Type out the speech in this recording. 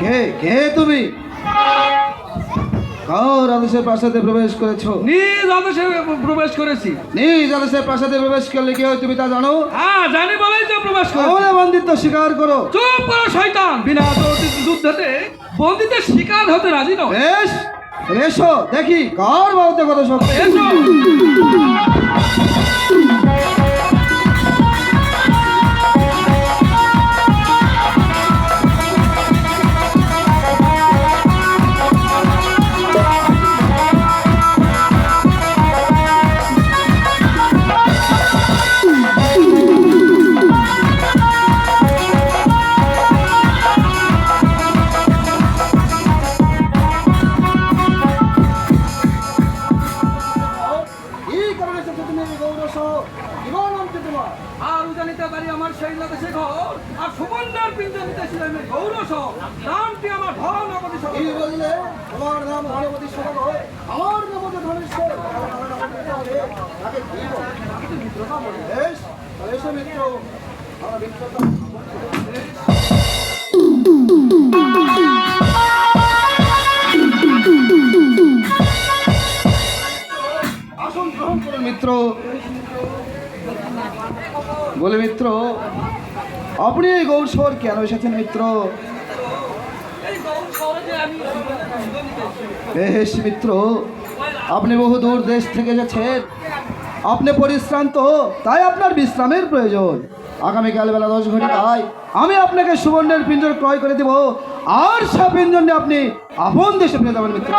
কে কে তুমি? কার আদেশে প্রাসাদে প্রবেশ করেছো? নিজ আদেশে প্রবেশ করেছি। নিজ আদেশে প্রাসাদে প্রবেশ করলে কি হয় তুমি তা জানো? হ্যাঁ, জানি বলেই তো প্রবেশ করেছি। তাহলে বন্দিত্ব স্বীকার করো। চুপ করো শয়তান! বিনা যুদ্ধতে বন্দিতে শিকার হতে রাজি নয়। বেশ, এসো দেখি কার বলতে কত শক্তি। এসো। এই কারণে এসেছো তুমি এই গৌরস? কি নাম কি তোমার? আর জানিতে পারি আমার সেই দেশে ঘর, আর সুবর্ণের পিঞ্জর নিতে ছিলাম গৌরস। নামটি আমার ধনপতি কি সদাগর। বললে? তোমার নাম ধনপতি সদাগর, আমার নাম হচ্ছে ধনেশ্বর। তাকে কি বলে? বেশ, তাহলে এসো মিত্র, আমরা মিত্রতা আসন গ্রহণ করুন মিত্র। বলে মিত্র, আপনি এই গৌরসর কেন এসেছেন মিত্র? এই গৌর শহরে যে আমি পিঞ্জর নিতে এসেছি। বেশ মিত্র, আপনি বহু দূর দেশ থেকে এসেছেন, আপনি পরিশ্রান্ত, তাই আপনার বিশ্রামের প্রয়োজন। আগামীকাল বেলা 10 ঘটিকায় আমি আপনাকে সুবর্ণের পিঞ্জর ক্রয় করে দেব, আর সে পিঞ্জর নিয়ে আপনি আপন দেশে ফিরে যাবেন মিত্র।